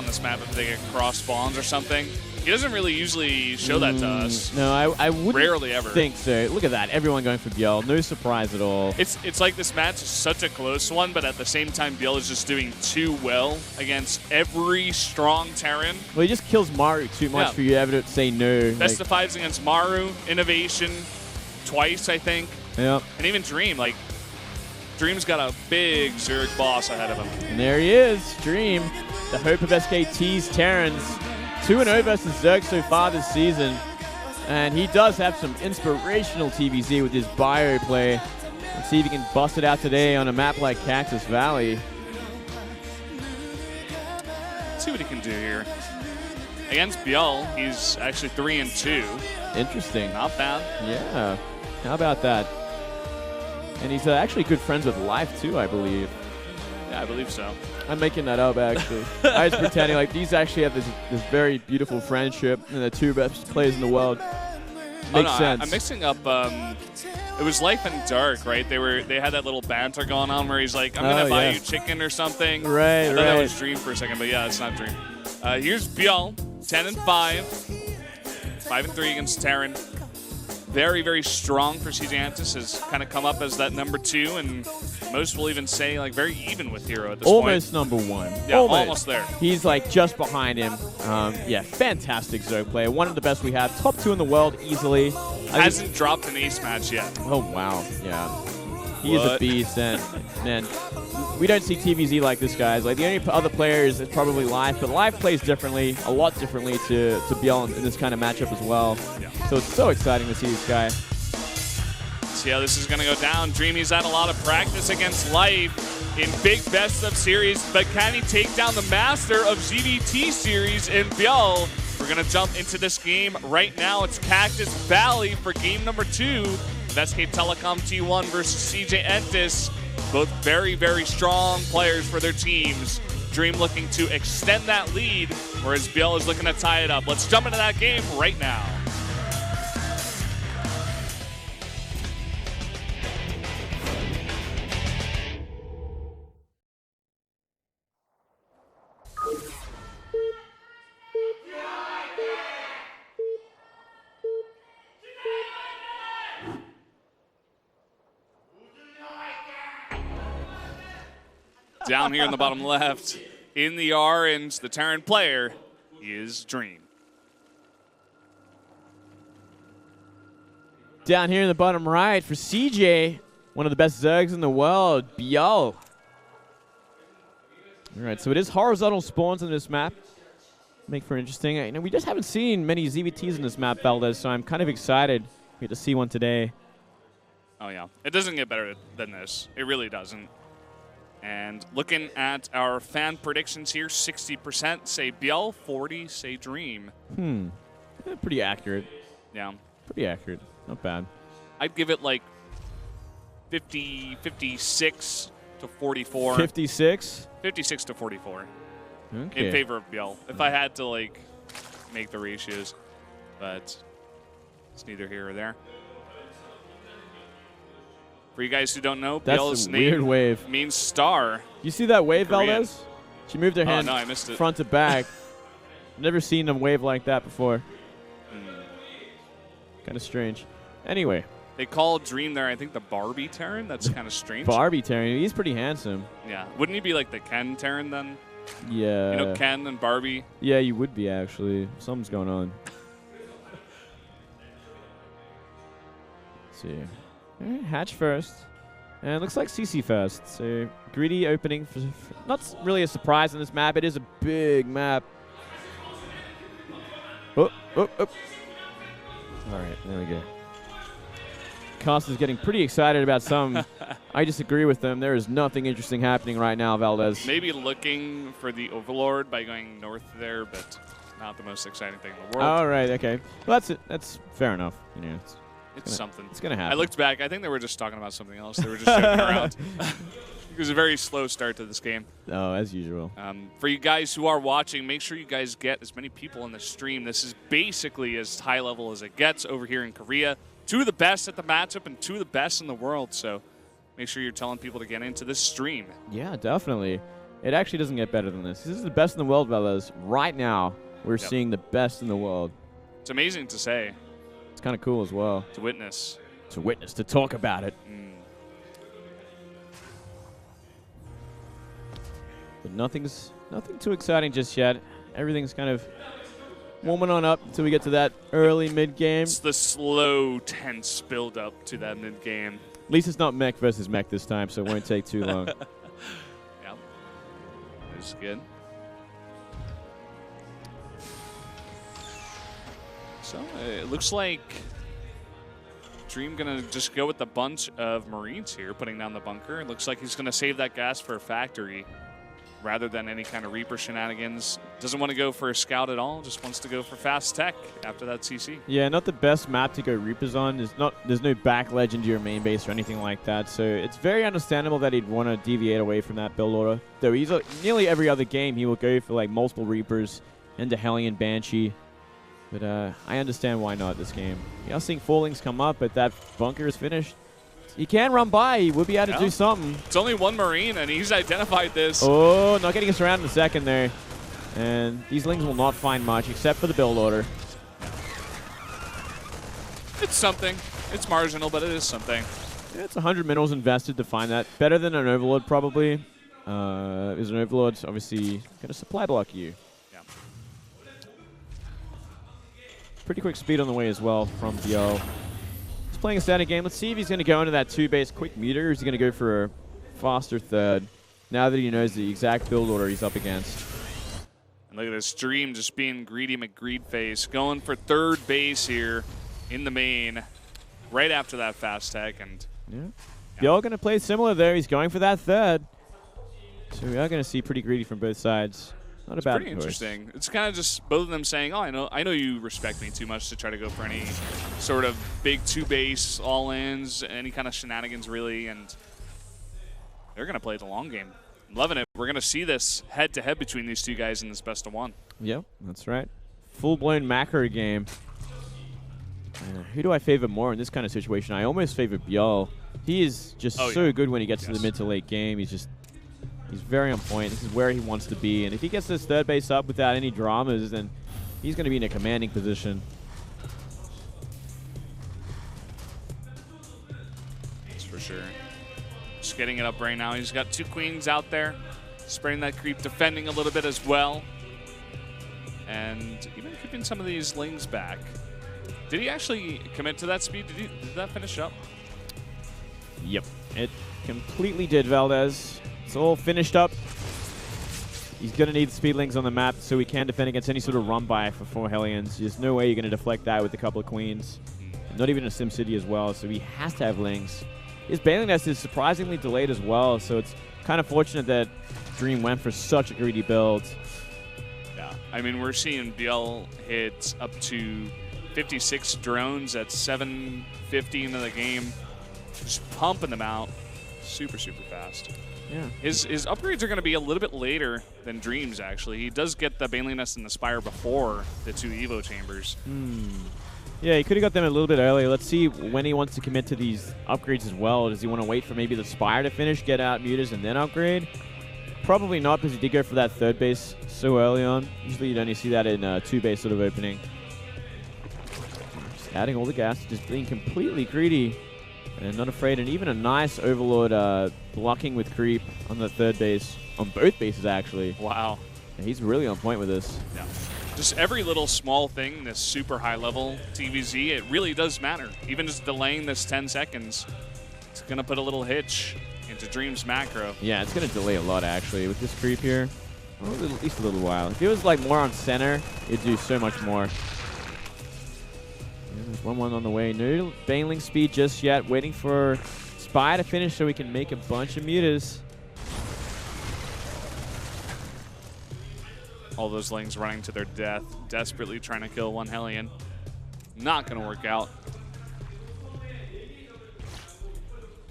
on this map if they get cross spawns or something. He doesn't really usually show that to us. No, I wouldn't Rarely ever think so. Look at that. Everyone going for ByuL. No surprise at all. It's like this match is such a close one, but at the same time, ByuL is just doing too well against every strong Terran. Well, he just kills Maru too much for you ever to say no. Best of fives against Maru, Innovation, twice, I think. Yep. And even Dream. Like, Dream's got a big Zerg boss ahead of him. And there he is, Dream, the hope of SKT's Terrans. 2-0 versus Zerg so far this season. And he does have some inspirational TVZ with his bio play. Let's see if he can bust it out today on a map like Cactus Valley. Let's see what he can do here. Against ByuL, he's actually 3-2. Interesting. Not bad. Yeah. How about that? And he's actually good friends with Life too, I believe. Yeah, I believe so. I'm making that up, actually. I was pretending like these actually have this very beautiful friendship, and the two best players in the world. Makes sense. I'm mixing up. It was Life and Dark, right? They had that little banter going on where he's like, "I'm gonna buy you chicken or something." Right, I thought that was Dream for a second, but yeah, it's not Dream. Here's ByuL, 10-5, 5-3 against Terran. Very, very strong for Cactus. Has kind of come up as that number 2, and most will even say like very even with Hero at this point. Almost number 1. Yeah, almost there. He's like just behind him. Yeah, fantastic Zerg player. One of the best we have. Top 2 in the world easily. Hasn't dropped an ace match yet. Oh, wow. Yeah. He is a beast, and man, we don't see TVZ like this, guys. Like, the only other player is probably Life, but Life plays differently, a lot differently to ByuL in this kind of matchup as well. Yeah. So it's so exciting to see this guy. See how this is going to go down. Dreamy's had a lot of practice against Life in big best of series, but can he take down the master of GVT series in ByuL? We're going to jump into this game right now. It's Cactus Valley for game number 2. SK Telecom T1 versus CJ Entis. Both very, very strong players for their teams. Dream looking to extend that lead, whereas ByuL is looking to tie it up. Let's jump into that game right now. Down here in the bottom left, in the orange, the Terran player is Dream. Down here in the bottom right for CJ, one of the best Zergs in the world, ByuL. All right, so it is horizontal spawns on this map. Make for interesting. You know, we just haven't seen many ZVTs in this map, Valdez, so I'm kind of excited we get to see one today. Oh, yeah. It doesn't get better than this. It really doesn't. And looking at our fan predictions here, 60% say ByuL, 40 say Dream. Yeah, pretty accurate. Yeah. Pretty accurate. Not bad. I'd give it like 56 to 44. 56? 56 to 44. Okay. In favor of ByuL. If I had to like make the ratios. But it's neither here or there. For you guys who don't know, ByuL's name wave. means star. You see that wave, Korean. Valdez? She moved her hand I missed it. front to back. Never seen them wave like that before. Kind of strange. Anyway. They call Dream there, I think, the Barbie Terran. That's kind of strange. Barbie Terran. He's pretty handsome. Yeah. Wouldn't he be like the Ken Terran then? Yeah. You know, Ken and Barbie? Yeah, you would be, actually. Something's going on. Let's see. All right, Hatch first. And it looks like CC first. So, greedy opening. For not really a surprise on this map. It is a big map. Oh. All right, there we go. Cast is getting pretty excited about some. I disagree with them. There is nothing interesting happening right now, Valdez. Maybe looking for the Overlord by going north there, but not the most exciting thing in the world. All right, okay. Well, that's it. That's fair enough. You know, it's something. It's gonna happen. I looked back. I think they were just talking about something else. They were just joking around. It was a very slow start to this game. Oh, as usual. For you guys who are watching, make sure you guys get as many people in the stream. This is basically as high level as it gets over here in Korea. 2 of the best at the matchup and 2 of the best in the world. So make sure you're telling people to get into this stream. Yeah, definitely. It actually doesn't get better than this. This is the best in the world, fellas. Right now, we're seeing the best in the world. It's amazing to say. It's kind of cool as well. To witness. To witness, to talk about it. But nothing too exciting just yet. Everything's kind of warming on up until we get to that early mid-game. It's the slow, tense build-up to that mid-game. At least it's not mech versus mech this time, so it won't take too long. Yeah. This is good. So it looks like Dream going to just go with the bunch of Marines here, putting down the bunker. It looks like he's going to save that gas for a factory rather than any kind of Reaper shenanigans. Doesn't want to go for a scout at all, just wants to go for fast tech after that CC. Yeah, not the best map to go Reapers on. There's no back ledge into your main base or anything like that, so it's very understandable that he'd want to deviate away from that build order. Though he's nearly every other game he will go for like multiple Reapers into Hellion Banshee. But I understand why not this game. You are seeing Fallings come up, but that bunker is finished. He can run by. He would be able to do something. It's only one Marine, and he's identified this. Oh, not getting us around in a second there. And these Lings will not find much except for the build order. It's something. It's marginal, but it is something. Yeah, it's 100 minerals invested to find that. Better than an Overlord, probably. Is an Overlord obviously going to supply block you. Yeah. Pretty quick speed on the way as well from ByuL. He's playing a standard game. Let's see if he's going to go into that 2-base quick meter, or is he going to go for a faster third now that he knows the exact build order he's up against. And look at this Dream just being greedy McGreed face, going for third base here in the main right after that fast tech. And ByuL going to play similar there. He's going for that third. So we are going to see pretty greedy from both sides. Not a bad pretty interesting. It's kind of just both of them saying, oh, I know you respect me too much to try to go for any sort of big 2-base all-ins, any kind of shenanigans really, and they're going to play the long game. I'm loving it. We're going to see this head-to-head between these two guys in this best-of-1. Yep, that's right. Full-blown macro game. Who do I favor more in this kind of situation? I almost favor ByuL. He is just so good when he gets to the mid to late game. He's very on point. This is where he wants to be. And if he gets this third base up without any dramas, then he's going to be in a commanding position. That's for sure. Just getting it up right now. He's got 2 queens out there. Spraying that creep, defending a little bit as well. And even keeping some of these Lings back. Did he actually commit to that speed? Did that finish up? Yep. It completely did, Valdez. It's all finished up. He's going to need speedlings on the map so he can defend against any sort of run by for 4 Hellions. There's no way you're going to deflect that with a couple of queens. Not even a SimCity as well, so he has to have Lings. His Bailing Nest is surprisingly delayed as well, so it's kind of fortunate that Dream went for such a greedy build. Yeah, I mean, we're seeing ByuL hit up to 56 drones at 7:50 into the game. Just pumping them out super, super fast. Yeah. His upgrades are going to be a little bit later than Dream's, actually. He does get the Bailing Nest and the Spire before the 2 Evo chambers. Yeah, he could have got them a little bit earlier. Let's see when he wants to commit to these upgrades as well. Does he want to wait for maybe the Spire to finish, get out mutas, and then upgrade? Probably not, because he did go for that third base so early on. Usually you'd only see that in a 2-base sort of opening. Just adding all the gas, just being completely greedy. And not afraid, and even a nice Overlord blocking with creep on the third base. On both bases, actually. Wow. Yeah, he's really on point with this. Yeah. Just every little small thing, this super high-level TVZ, it really does matter. Even just delaying this 10 seconds, it's going to put a little hitch into Dream's macro. Yeah, it's going to delay a lot, actually, with this creep here. Well, at least a little while. If it was, like, more on center, it'd do so much more. There's 1-1 on the way. No Bailing speed just yet. Waiting for Spy to finish so we can make a bunch of mutas. All those Lings running to their death, desperately trying to kill 1 Hellion. Not going to work out.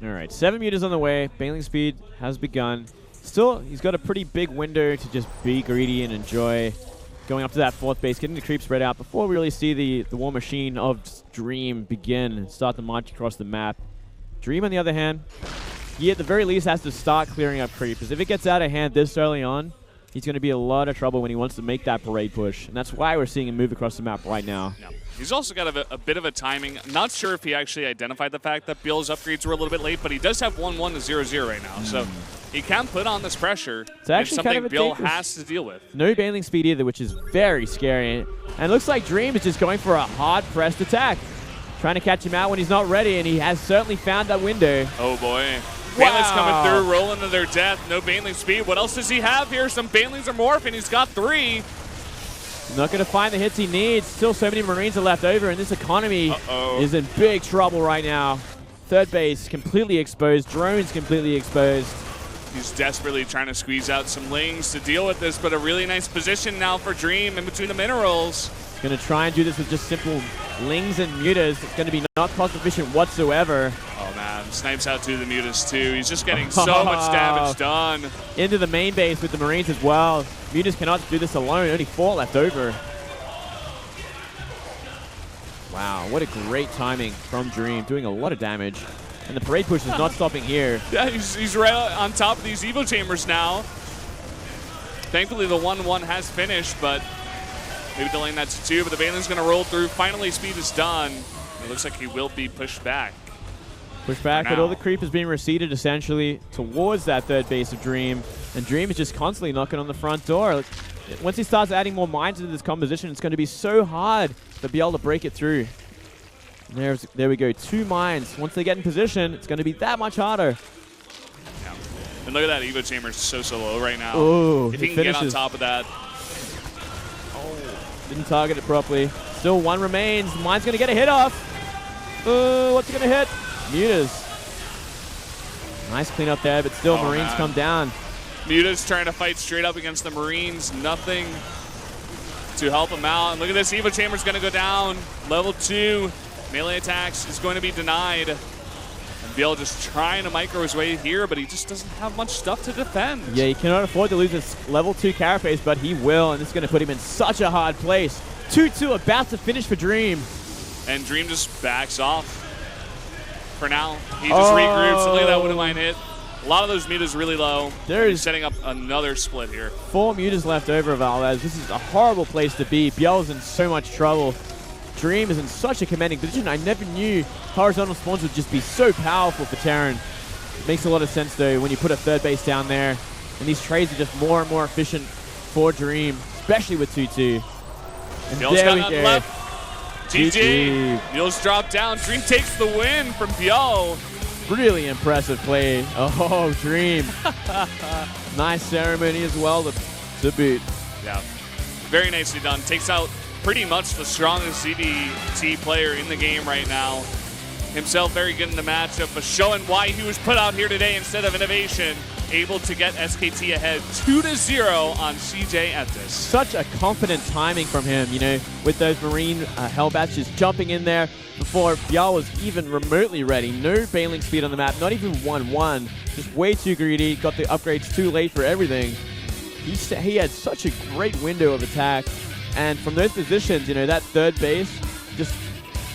All right, 7 mutas on the way. Bailing speed has begun. Still, he's got a pretty big window to just be greedy and enjoy going up to that 4th base, getting the creep spread out before we really see the war machine of Dream begin and start to march across the map. Dream, on the other hand, he at the very least has to start clearing up creep. Because if it gets out of hand this early on, he's going to be a lot of trouble when he wants to make that parade push. And that's why we're seeing him move across the map right now. Yeah. He's also got a bit of a timing. I'm not sure if he actually identified the fact that ByuL's upgrades were a little bit late, but he does have 1-1 to 0-0 right now. So he can put on this pressure. It's actually something kind of ByuL has to deal with. No bailing speed either, which is very scary. And it looks like Dream is just going for a hard-pressed attack. Trying to catch him out when he's not ready, and he has certainly found that window. Oh, boy. Wow. Baneling's coming through, rolling to their death. No bailing speed. What else does he have here? Some banelings are morphing. He's got 3. Not going to find the hits he needs. Still so many Marines are left over, and this economy is in big trouble right now. Third base completely exposed. Drones completely exposed. He's desperately trying to squeeze out some lings to deal with this, but a really nice position now for Dream in between the minerals. Going to try and do this with just simple lings and mutas. It's going to be not cost efficient whatsoever. Oh man, snipes out to the mutas too. He's just getting so much damage done. Into the main base with the Marines as well. Mutas cannot do this alone. Only 4 left over. Wow, what a great timing from Dream. Doing a lot of damage. And the parade push is not stopping here. Yeah, he's right on top of these Evo chambers now. Thankfully, the 1-1 has finished, but maybe delaying that to 2. But the Banelin's going to roll through. Finally, speed is done. It looks like he will be pushed back. Pushed back, but all the creep is being receded essentially towards that third base of Dream. And Dream is just constantly knocking on the front door. Once he starts adding more mines into this composition, it's going to be so hard to be able to break it through. And there we go, 2 mines. Once they get in position, it's going to be that much harder. Yeah. And look at that Evo chamber is so low right now. Ooh, if he can get on top of that. Oh, didn't target it properly. Still 1 remains. Mine's going to get a hit off. What's he going to hit? Mutas. Nice cleanup there, but still Marines come down. Muta's trying to fight straight up against the Marines. Nothing to help him out. And look at this, Evo Chamber's going to go down. Level 2 melee attacks is going to be denied. And ByuL just trying to micro his way here, but he just doesn't have much stuff to defend. Yeah, he cannot afford to lose this level 2 carapace, but he will, and this is going to put him in such a hard place. 2-2 about to finish for Dream. And Dream just backs off. For now, he just regroups. Look at that wooden line hit. A lot of those mutas really low. He's setting up another split here. 4 mutas left over, Valdez. This is a horrible place to be. ByuL's in so much trouble. Dream is in such a commanding position. I never knew horizontal spawns would just be so powerful for Terran. It makes a lot of sense, though, when you put a third base down there. And these trades are just more and more efficient for Dream, especially with 2-2. And ByuL's there we got go. left. GG. ByuL's dropped down. Dream takes the win from ByuL. Really impressive play. Oh, Dream. Nice ceremony as well to boot. Yeah, very nicely done. Takes out pretty much the strongest CDT player in the game right now. Himself very good in the matchup, but showing why he was put out here today instead of Innovation. Able to get SKT ahead 2-0 on CJ Eptis. Such a confident timing from him, you know, with those Marine Hellbats just jumping in there before ByuL was even remotely ready. No bailing speed on the map, not even 1-1. Just way too greedy, got the upgrades too late for everything. He had such a great window of attack. And from those positions, you know, that third base, just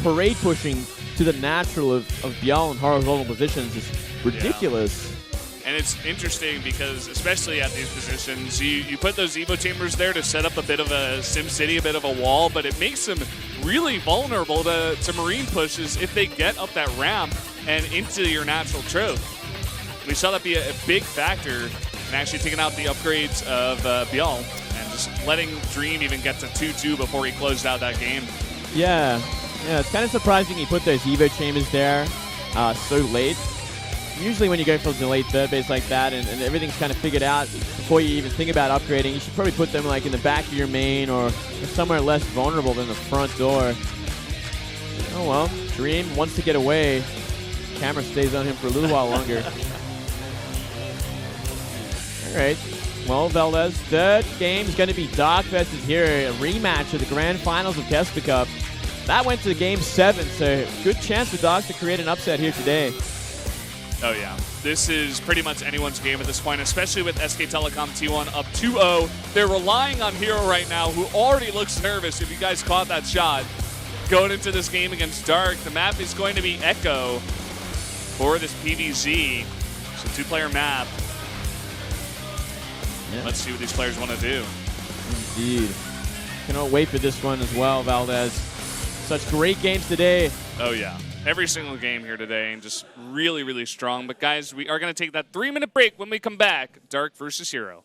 parade pushing to the natural of ByuL in horizontal positions is ridiculous. Yeah. And it's interesting because, especially at these positions, you put those Evo chambers there to set up a bit of a SimCity, a bit of a wall, but it makes them really vulnerable to Marine pushes if they get up that ramp and into your natural trope. We saw that be a big factor in actually taking out the upgrades of ByuL and just letting Dream even get to 2-2 before he closed out that game. Yeah, it's kind of surprising he put those Evo chambers there so late. Usually when you go for a delayed third base like that and everything's kind of figured out before you even think about upgrading, you should probably put them like in the back of your main or somewhere less vulnerable than the front door. Oh well, Dream wants to get away. Camera stays on him for a little while longer. All right. Well, Valdez, third game is going to be Dark versus Hero, a rematch of the grand finals of Kesper Cup. That went to game 7, so good chance for Dark to create an upset here today. Oh yeah, this is pretty much anyone's game at this point, especially with SK Telecom T1 up 2-0. They're relying on Hero right now, who already looks nervous, if you guys caught that shot. Going into this game against Dark, the map is going to be Echo for this PVZ. It's a two-player map. Yeah. Let's see what these players want to do. Indeed. Cannot wait for this one as well, Valdez. Such great games today. Oh, yeah. Every single game here today, and just really, really strong. But, guys, we are going to take that 3-minute break. When we come back, Dark versus Hero.